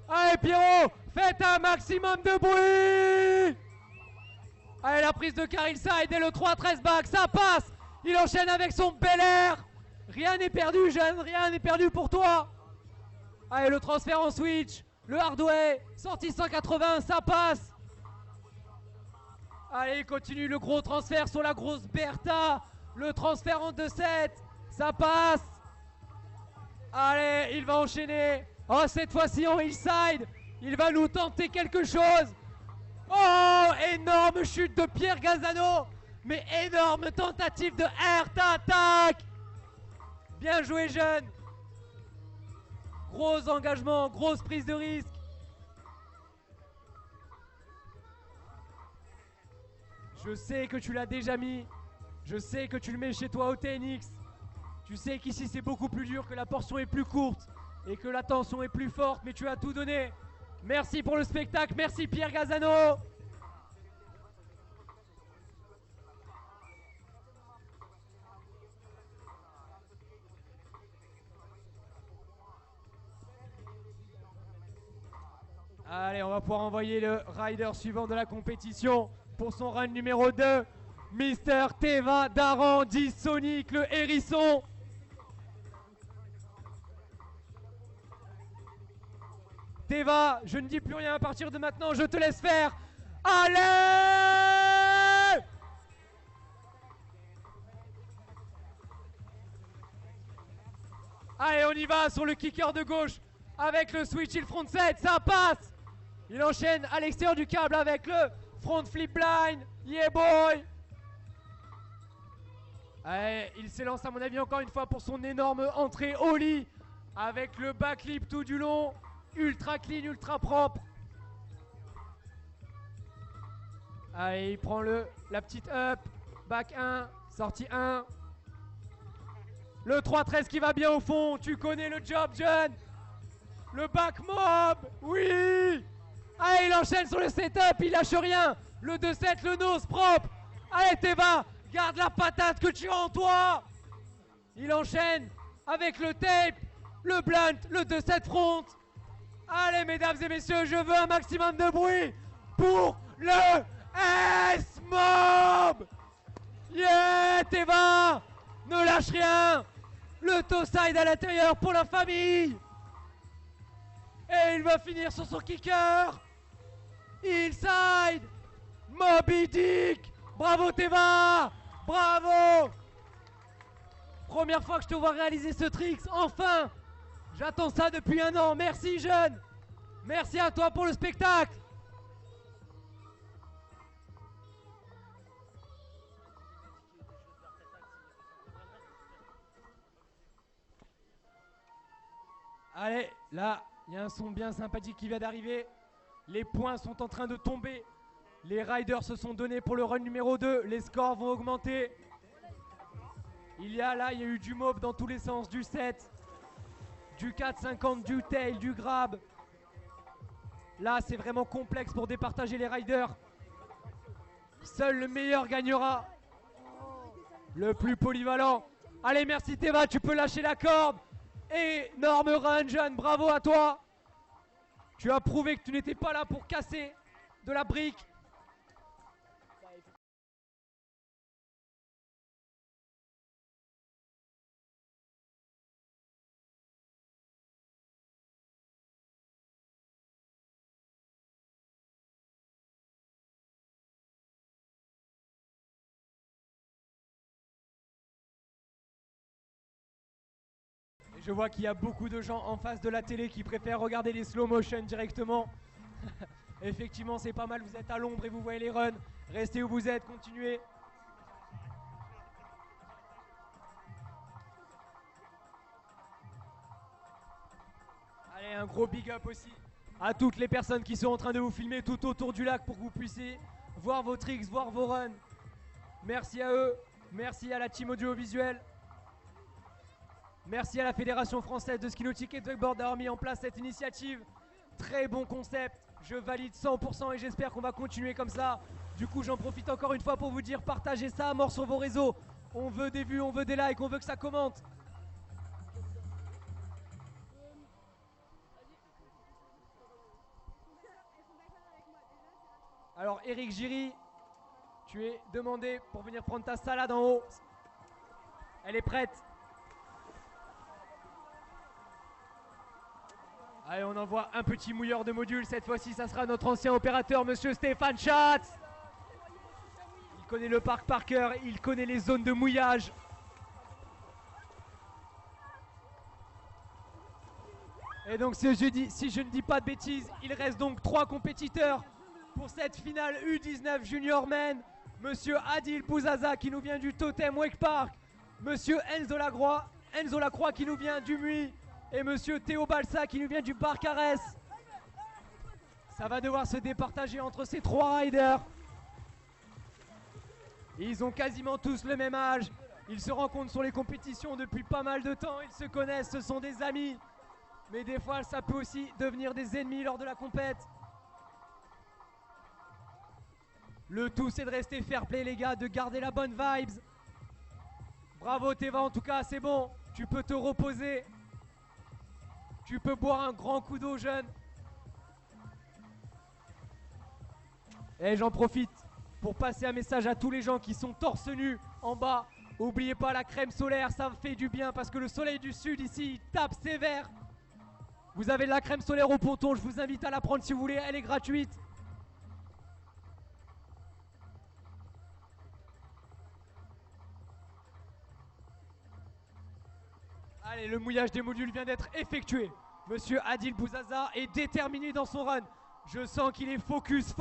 Allez Pierrot, faites un maximum de bruit. Allez, la prise de Carilside et le 3-13 back, ça passe. Il enchaîne avec son bel air. Rien n'est perdu, jeune, rien n'est perdu pour toi. Allez, le transfert en switch, le hardway, sortie 180, ça passe. Allez, il continue le gros transfert sur la grosse Bertha. Le transfert en 2-7, ça passe. Allez, il va enchaîner. Oh, cette fois-ci en hillside, il va nous tenter quelque chose. Oh, énorme chute de Pierre Gazano. Mais énorme tentative de Heart Attack. Bien joué, jeune. Gros engagement, grosse prise de risque. Je sais que tu l'as déjà mis. Je sais que tu le mets chez toi au TNX. Tu sais qu'ici c'est beaucoup plus dur, que la portion est plus courte et que la tension est plus forte, mais tu as tout donné. Merci pour le spectacle, merci Pierre Gazano. Allez, on va pouvoir envoyer le rider suivant de la compétition pour son run numéro 2. Mister Teva Daran, dit Sonic, le hérisson. Teva, je ne dis plus rien à partir de maintenant, je te laisse faire. Allez! Allez, on y va sur le kicker de gauche avec le switch il front set, ça passe. Il enchaîne à l'extérieur du câble avec le front flip line. Yeah boy! Allez, il s'élance à mon avis encore une fois pour son énorme entrée ollie avec le backflip tout du long. Ultra clean, ultra propre. Allez, il prend la petite up. Back 1, sortie 1. Le 3-13 qui va bien au fond. Tu connais le job, jeune. Le back mob. Oui. Allez, il enchaîne sur le setup. Il lâche rien. Le 2-7, le nose propre. Allez, Teva. Garde la patate que tu as en toi. Il enchaîne avec le tape, le blunt, le 2-7 front. Allez, mesdames et messieurs, je veux un maximum de bruit pour le S-Mob. Yeah, Teva. Ne lâche rien. Le toe side à l'intérieur pour la famille. Et il va finir sur son kicker. Inside. Moby Dick. Bravo Teva. Bravo. Première fois que je te vois réaliser ce trick. Enfin. J'attends ça depuis 1 an. Merci jeune. Merci à toi pour le spectacle. Allez, là, il y a un son bien sympathique qui vient d'arriver. Les points sont en train de tomber. Les riders se sont donnés pour le run numéro 2. Les scores vont augmenter. Il y a eu du mob dans tous les sens, du 7, du 4-50, du tail, du grab. Là, c'est vraiment complexe pour départager les riders. Seul le meilleur gagnera. Le plus polyvalent. Allez, merci Teva, tu peux lâcher la corde. Énorme run, jeune, bravo à toi. Tu as prouvé que tu n'étais pas là pour casser de la brique. Et je vois qu'il y a beaucoup de gens en face de la télé qui préfèrent regarder les slow motion directement. Effectivement, c'est pas mal, vous êtes à l'ombre et vous voyez les runs. Restez où vous êtes, continuez. Allez, un gros big up aussi à toutes les personnes qui sont en train de vous filmer tout autour du lac pour que vous puissiez voir vos tricks, voir vos runs. Merci à eux, merci à la team audiovisuelle. Merci à la Fédération Française de Ski Nautique et de Wakeboard d'avoir mis en place cette initiative. Très bon concept, je valide 100% et j'espère qu'on va continuer comme ça. Du coup, j'en profite encore une fois pour vous dire, partagez ça à mort sur vos réseaux. On veut des vues, on veut des likes, on veut que ça commente. Alors Eric Giry, tu es demandé pour venir prendre ta salade en haut. Elle est prête. Allez, on envoie un petit mouilleur de module. Cette fois-ci, ça sera notre ancien opérateur, monsieur Stéphane Schatz. Il connaît le parc par cœur, il connaît les zones de mouillage. Et donc, si je ne dis pas de bêtises, il reste donc 3 compétiteurs pour cette finale U19 Junior Men. Monsieur Adil Bouzaza qui nous vient du Totem Wake Park. Monsieur Enzo Lagroix Enzo Lacroix qui nous vient du Muy et monsieur Théo Balsa qui nous vient du Barcarès. Ça va devoir se départager entre ces 3 riders. Ils ont quasiment tous le même âge. Ils se rencontrent sur les compétitions depuis pas mal de temps. Ils se connaissent, ce sont des amis. Mais des fois, ça peut aussi devenir des ennemis lors de la compète. Le tout, c'est de rester fair play, les gars, de garder la bonne vibes. Bravo Teva, en tout cas, c'est bon. Tu peux te reposer. Tu peux boire un grand coup d'eau, jeune. Et j'en profite pour passer un message à tous les gens qui sont torse nu en bas. N'oubliez pas la crème solaire, ça fait du bien parce que le soleil du sud ici, il tape sévère. Vous avez de la crème solaire au ponton, je vous invite à la prendre si vous voulez, elle est gratuite. Allez, le mouillage des modules vient d'être effectué. Monsieur Adil Bouzaza est déterminé dans son run. Je sens qu'il est focus.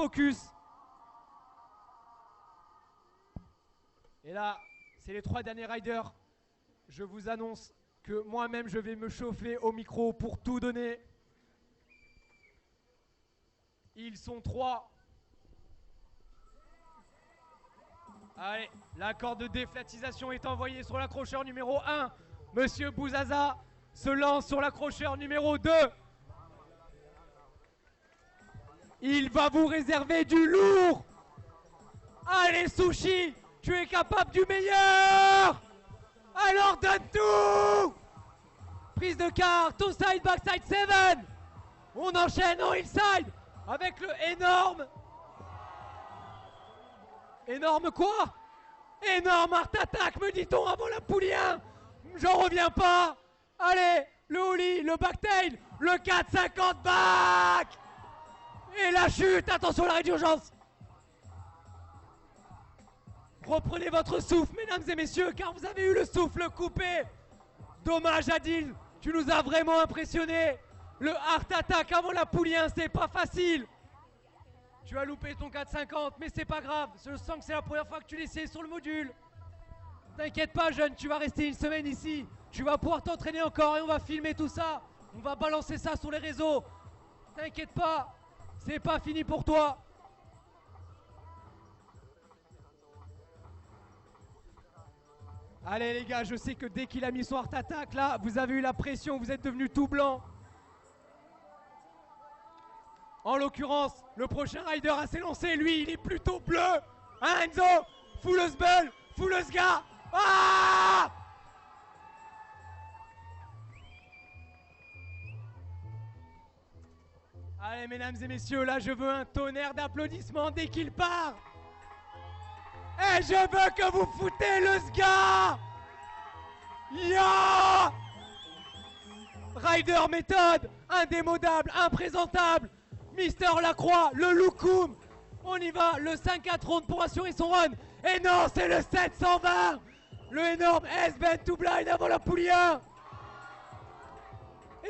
Et là, c'est les 3 derniers riders. Je vous annonce que moi-même, je vais me chauffer au micro pour tout donner. Ils sont 3. Allez, la corde de déflatisation est envoyée sur l'accrocheur numéro 1. Monsieur Bouzaza se lance sur l'accrocheur numéro 2. Il va vous réserver du lourd. Allez, Sushi, tu es capable du meilleur. Alors donne tout. Prise de quart, toe side, backside 7. On enchaîne en hillside avec le énorme. Énorme quoi? Énorme art attack, me dit-on avant la poulie 1. J'en reviens pas. Allez, le ollie, le backtail, le 450 back. Et la chute, attention à l'arrêt d'urgence. Reprenez votre souffle, mesdames et messieurs, car vous avez eu le souffle coupé. Dommage Adil, tu nous as vraiment impressionnés. Le heart attack avant la poulie 1, c'est pas facile. Tu as loupé ton 450, mais c'est pas grave. Je sens que c'est la première fois que tu l'essayes sur le module. T'inquiète pas jeune, tu vas rester une semaine ici. Tu vas pouvoir t'entraîner encore et on va filmer tout ça. On va balancer ça sur les réseaux. T'inquiète pas, c'est pas fini pour toi. Allez les gars, je sais que dès qu'il a mis son heart attack là, vous avez eu la pression, vous êtes devenu tout blanc. En l'occurrence, le prochain rider à s'élancer, lui, il est plutôt bleu. Hein Enzo? Fouleuse bull, fouleuse gars. Ah! Allez mesdames et messieurs, là je veux un tonnerre d'applaudissements dès qu'il part. Et je veux que vous foutez le sga. Ya! Rider méthode, indémodable, imprésentable. Mister Lacroix, le Loukoum. On y va, le 5-4 round pour assurer son run. Et non, c'est le 720. Le énorme S-Bend to blind avant la poulie 1.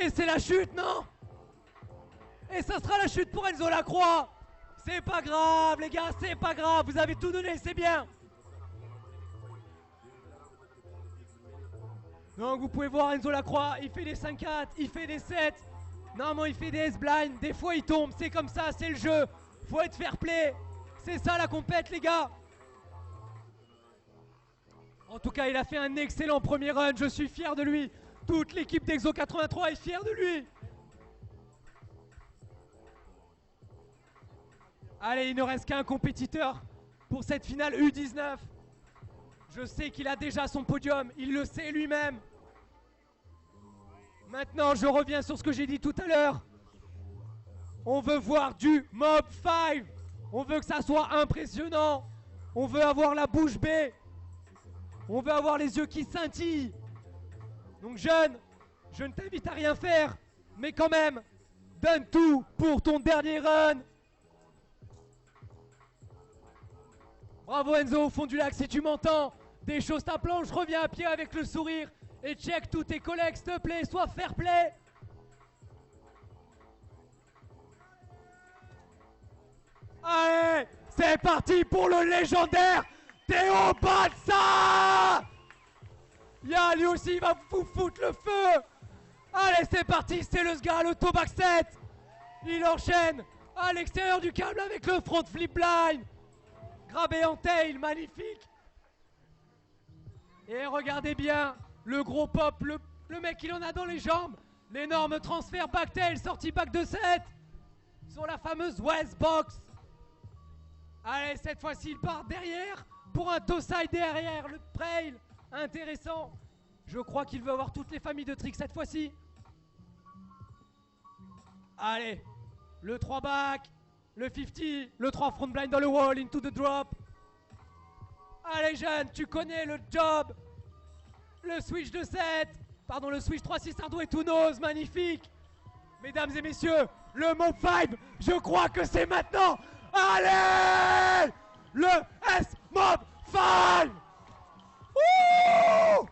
Et c'est la chute, non? Et ça sera la chute pour Enzo Lacroix. C'est pas grave, les gars, c'est pas grave. Vous avez tout donné, c'est bien. Donc vous pouvez voir Enzo Lacroix, il fait des 5-4, il fait des 7. Normalement il fait des S-blind, des fois il tombe, c'est comme ça, c'est le jeu. Faut être fair play. C'est ça la compète les gars. En tout cas il a fait un excellent premier run, je suis fier de lui. Toute l'équipe d'Exo 83 est fière de lui. Allez, il ne reste qu'un compétiteur pour cette finale U19. Je sais qu'il a déjà son podium, il le sait lui-même. Maintenant, je reviens sur ce que j'ai dit tout à l'heure. On veut voir du Mob 5. On veut que ça soit impressionnant. On veut avoir la bouche bée. On veut avoir les yeux qui scintillent. Donc jeune, je ne t'invite à rien faire, mais quand même, donne tout pour ton dernier run. Bravo Enzo au fond du lac si tu m'entends. Des choses ta planche, reviens à pied avec le sourire. Et check tous tes collègues s'il te plaît, sois fair play. Allez, c'est parti pour le légendaire Théo Balsa. Ya, lui aussi, il va vous foutre le feu. Allez, c'est parti, c'est le gars, le toe back set. Il enchaîne à l'extérieur du câble avec le front flip blind. Grabé en tail, magnifique. Et regardez bien, le gros pop, le mec il en a dans les jambes. L'énorme transfert backtail, sortie back de 7. Sur la fameuse West Box. Allez, cette fois-ci il part derrière pour un toe side derrière le trail. Intéressant. Je crois qu'il veut avoir toutes les familles de tricks cette fois-ci. Allez, le 3 back, le 50, le 3 front blind dans le wall, into the drop. Allez jeune, tu connais le job. Le switch de 7, pardon, le switch 3-6 hardware to nose, magnifique. Mesdames et messieurs, le Mob 5, je crois que c'est maintenant. Allez, le S-Mob 5. Ouh!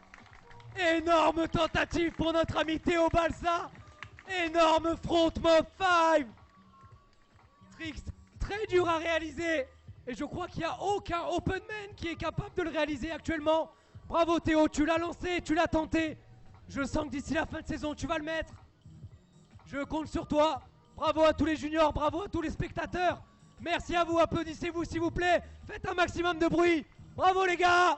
Énorme tentative pour notre ami Théo Balsa. Énorme front Mob 5. Tricks très dur à réaliser. Et je crois qu'il n'y a aucun open man qui est capable de le réaliser actuellement. Bravo Théo, tu l'as lancé, tu l'as tenté. Je sens que d'ici la fin de saison, tu vas le mettre. Je compte sur toi. Bravo à tous les juniors, bravo à tous les spectateurs. Merci à vous, applaudissez-vous s'il vous plaît. Faites un maximum de bruit. Bravo les gars.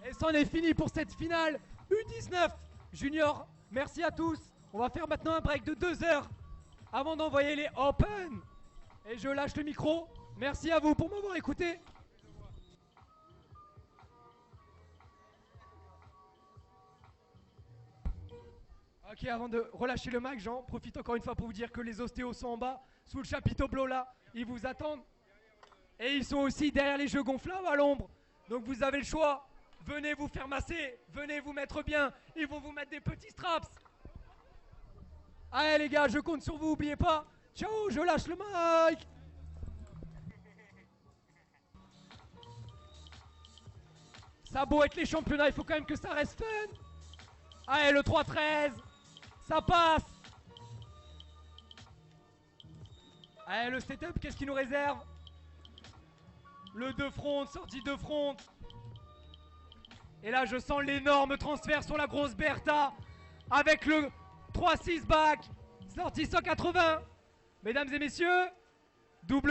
Et c'en est fini pour cette finale U19 junior. Merci à tous. On va faire maintenant un break de 2 heures avant d'envoyer les Open. Et je lâche le micro. Merci à vous pour m'avoir écouté. Ok, avant de relâcher le mic, j'en profite encore une fois pour vous dire que les ostéos sont en bas, sous le chapiteau bleu là. Ils vous attendent. Et ils sont aussi derrière les jeux gonflables à l'ombre. Donc vous avez le choix. Venez vous faire masser, venez vous mettre bien. Ils vont vous mettre des petits straps. Allez les gars, je compte sur vous, n'oubliez pas. Ciao, je lâche le mic. Ça a beau être les championnats, il faut quand même que ça reste fun. Allez, le 3-13. Ça passe. Allez, le setup, qu'est-ce qu'il nous réserve? Le 2 front, sortie 2 front. Et là, je sens l'énorme transfert sur la grosse Bertha. Avec le 3-6 back. Sortie 180. Mesdames et messieurs, double